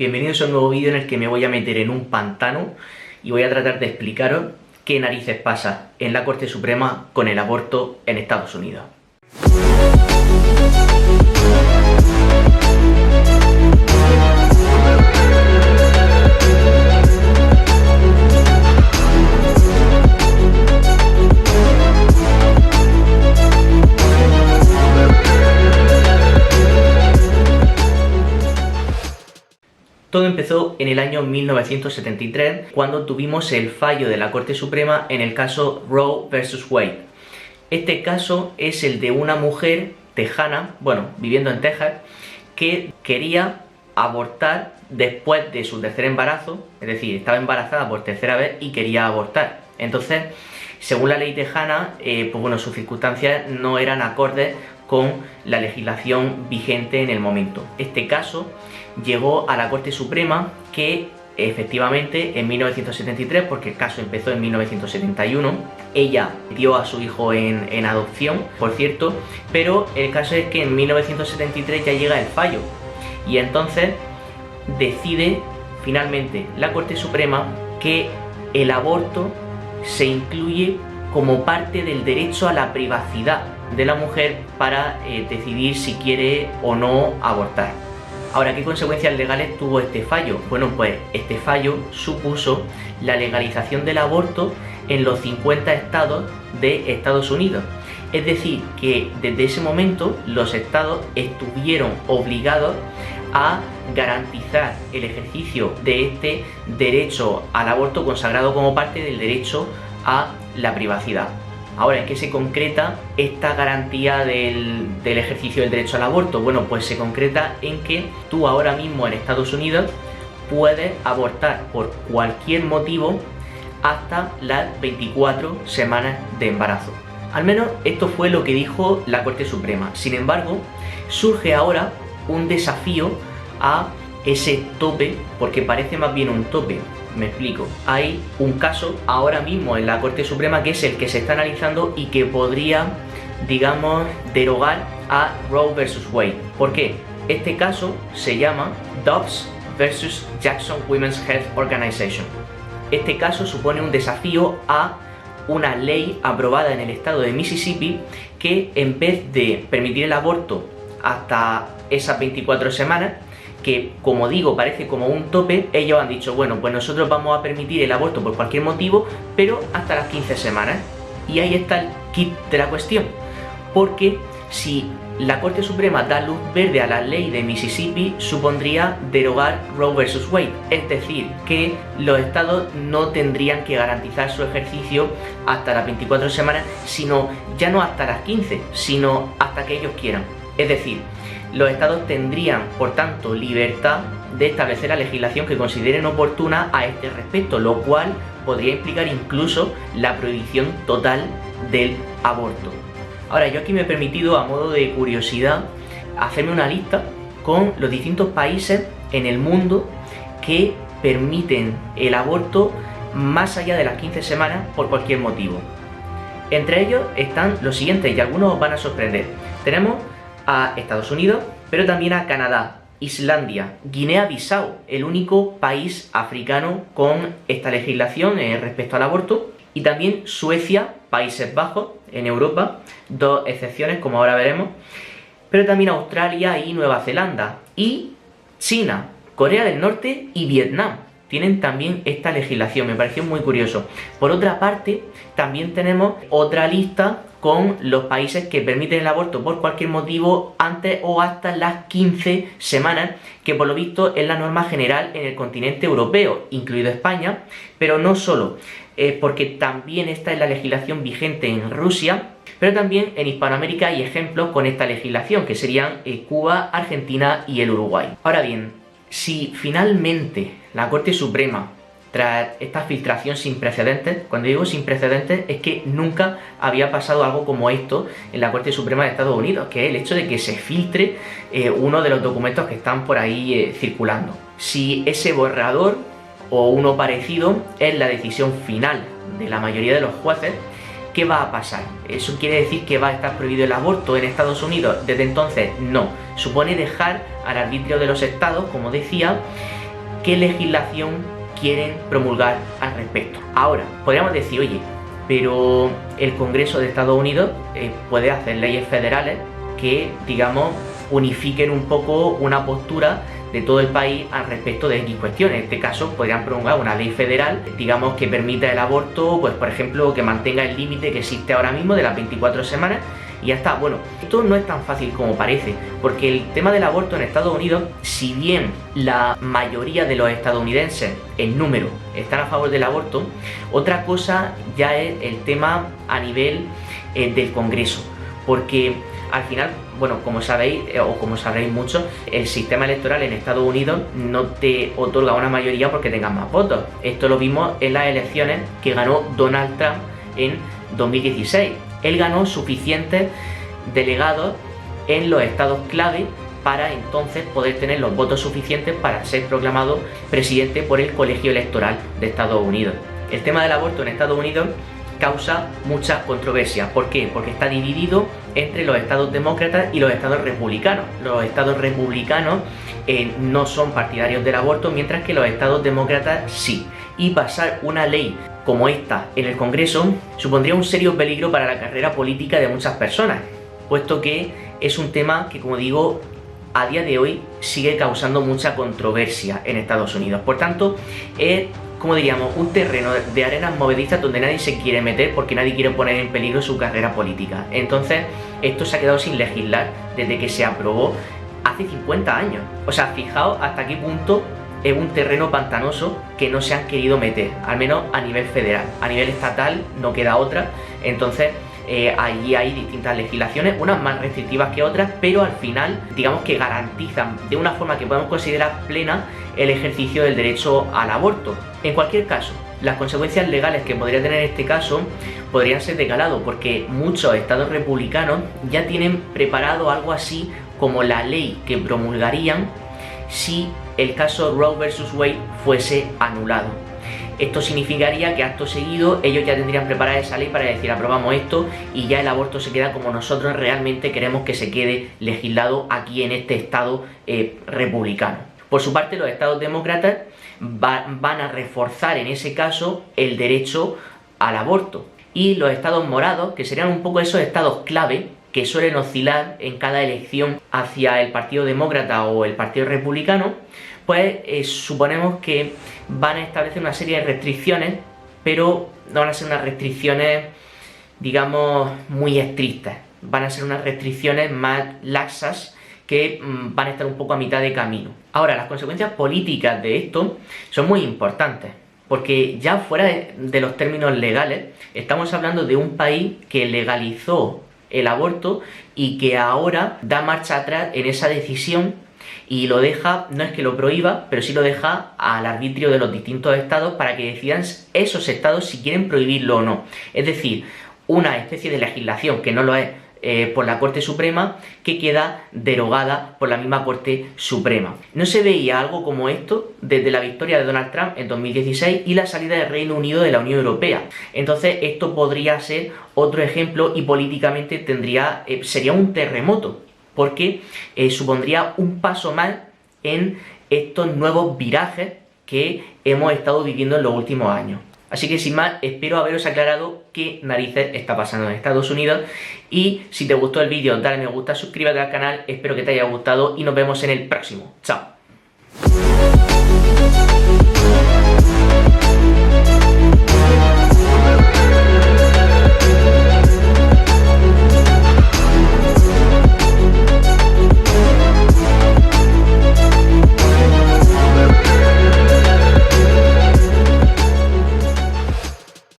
Bienvenidos a un nuevo vídeo en el que me voy a meter en un pantano y voy a tratar de explicaros qué narices pasa en la Corte Suprema con el aborto en Estados Unidos. Todo empezó en el año 1973, cuando tuvimos el fallo de la Corte Suprema en el caso Roe vs. Wade. Este caso es el de una mujer tejana, viviendo en Texas, que quería abortar después de su tercer embarazo, es decir, estaba embarazada por tercera vez y quería abortar. Entonces, según la ley tejana, sus circunstancias no eran acordes con la legislación vigente en el momento. Este caso llegó a la Corte Suprema, que efectivamente en 1973, porque el caso empezó en 1971, ella dio a su hijo en adopción, por cierto, pero el caso es que en 1973 ya llega el fallo y entonces decide finalmente la Corte Suprema que el aborto se incluye como parte del derecho a la privacidad de la mujer para decidir si quiere o no abortar. Ahora, ¿qué consecuencias legales tuvo este fallo? Bueno, pues este fallo supuso la legalización del aborto en los 50 estados de Estados Unidos. Es decir, que desde ese momento los estados estuvieron obligados a garantizar el ejercicio de este derecho al aborto consagrado como parte del derecho a la privacidad. Ahora, ¿en qué se concreta esta garantía del ejercicio del derecho al aborto? Bueno, pues se concreta en que tú ahora mismo en Estados Unidos puedes abortar por cualquier motivo hasta las 24 semanas de embarazo. Al menos esto fue lo que dijo la Corte Suprema. Sin embargo, surge ahora un desafío a ese tope, porque parece más bien un tope. Me explico. Hay un caso ahora mismo en la Corte Suprema que es el que se está analizando y que podría, derogar a Roe vs. Wade. ¿Por qué? Este caso se llama Dobbs vs. Jackson Women's Health Organization. Este caso supone un desafío a una ley aprobada en el estado de Mississippi que, en vez de permitir el aborto hasta esas 24 semanas, que, como digo, parece como un tope, ellos han dicho, bueno, pues nosotros vamos a permitir el aborto por cualquier motivo, pero hasta las 15 semanas. Y ahí está el kit de la cuestión, porque si la Corte Suprema da luz verde a la ley de Mississippi, supondría derogar Roe vs. Wade, es decir, que los estados no tendrían que garantizar su ejercicio hasta las 24 semanas, sino ya no hasta las 15, sino hasta que ellos quieran. Es decir, los estados tendrían, por tanto, libertad de establecer la legislación que consideren oportuna a este respecto, lo cual podría implicar incluso la prohibición total del aborto. Ahora, yo aquí me he permitido, a modo de curiosidad, hacerme una lista con los distintos países en el mundo que permiten el aborto más allá de las 15 semanas por cualquier motivo. Entre ellos están los siguientes, y algunos os van a sorprender. Tenemos a Estados Unidos, pero también a Canadá, Islandia, Guinea-Bissau, el único país africano con esta legislación respecto al aborto, y también Suecia, Países Bajos, en Europa, dos excepciones como ahora veremos, pero también Australia y Nueva Zelanda, y China, Corea del Norte y Vietnam tienen también esta legislación. Me pareció muy curioso. Por otra parte, también tenemos otra lista con los países que permiten el aborto por cualquier motivo antes o hasta las 15 semanas, que por lo visto es la norma general en el continente europeo, incluido España, pero no solo, porque también esta es la legislación vigente en Rusia, pero también en Hispanoamérica hay ejemplos con esta legislación, que serían Cuba, Argentina y el Uruguay. Ahora bien, si finalmente la Corte Suprema, tras esta filtración sin precedentes, cuando digo sin precedentes es que nunca había pasado algo como esto en la Corte Suprema de Estados Unidos, que es el hecho de que se filtre uno de los documentos que están por ahí circulando. Si ese borrador o uno parecido es la decisión final de la mayoría de los jueces, ¿qué va a pasar? ¿Eso quiere decir que va a estar prohibido el aborto en Estados Unidos? Desde entonces, no. Supone dejar al arbitrio de los estados, como decía, qué legislación quieren promulgar al respecto. Ahora, podríamos decir, oye, pero el Congreso de Estados Unidos puede hacer leyes federales que, digamos, unifiquen un poco una postura de todo el país al respecto de X cuestiones. En este caso podrían promulgar una ley federal, digamos, que permita el aborto, pues por ejemplo, que mantenga el límite que existe ahora mismo de las 24 semanas y ya está. Bueno, esto no es tan fácil como parece, porque el tema del aborto en Estados Unidos, si bien la mayoría de los estadounidenses en número están a favor del aborto, otra cosa ya es el tema a nivel del Congreso, porque al final, bueno, como sabéis, o como sabréis mucho, el sistema electoral en Estados Unidos no te otorga una mayoría porque tengas más votos. Esto lo vimos en las elecciones que ganó Donald Trump en 2016. Él ganó suficientes delegados en los estados clave para entonces poder tener los votos suficientes para ser proclamado presidente por el colegio electoral de Estados Unidos. El tema del aborto en Estados Unidos causa muchas controversias. ¿Por qué? Porque está dividido entre los estados demócratas y los estados republicanos. Los estados republicanos no son partidarios del aborto, mientras que los estados demócratas sí. Y pasar una ley como esta en el Congreso supondría un serio peligro para la carrera política de muchas personas, puesto que es un tema que, como digo, a día de hoy sigue causando mucha controversia en Estados Unidos. Por tanto, es, como diríamos, un terreno de arenas movedizas donde nadie se quiere meter porque nadie quiere poner en peligro su carrera política. Entonces, esto se ha quedado sin legislar desde que se aprobó hace 50 años. O sea, fijaos hasta qué punto es un terreno pantanoso que no se han querido meter, al menos a nivel federal. A nivel estatal no queda otra, entonces allí hay distintas legislaciones, unas más restrictivas que otras, pero al final digamos que garantizan de una forma que podemos considerar plena el ejercicio del derecho al aborto. En cualquier caso, las consecuencias legales que podría tener este caso podrían ser de calado, porque muchos estados republicanos ya tienen preparado algo así como la ley que promulgarían si el caso Roe vs. Wade fuese anulado. Esto significaría que acto seguido ellos ya tendrían preparada esa ley para decir aprobamos esto y ya el aborto se queda como nosotros realmente queremos que se quede legislado aquí en este estado republicano. Por su parte, los estados demócratas van a reforzar en ese caso el derecho al aborto, y los estados morados, que serían un poco esos estados clave que suelen oscilar en cada elección hacia el Partido Demócrata o el Partido Republicano, pues suponemos que van a establecer una serie de restricciones, pero no van a ser unas restricciones, digamos, muy estrictas. Van a ser unas restricciones más laxas que van a estar un poco a mitad de camino. Ahora, las consecuencias políticas de esto son muy importantes, porque ya fuera de los términos legales, estamos hablando de un país que legalizó el aborto y que ahora da marcha atrás en esa decisión y lo deja, no es que lo prohíba, pero sí lo deja al arbitrio de los distintos estados para que decidan esos estados si quieren prohibirlo o no. Es decir, una especie de legislación que no lo es por la Corte Suprema, que queda derogada por la misma Corte Suprema. No se veía algo como esto desde la victoria de Donald Trump en 2016 y la salida del Reino Unido de la Unión Europea. Entonces esto podría ser otro ejemplo y políticamente sería un terremoto, porque supondría un paso más en estos nuevos virajes que hemos estado viviendo en los últimos años. Así que sin más, espero haberos aclarado qué narices está pasando en Estados Unidos, y si te gustó el vídeo dale me gusta, suscríbete al canal, espero que te haya gustado y nos vemos en el próximo. Chao.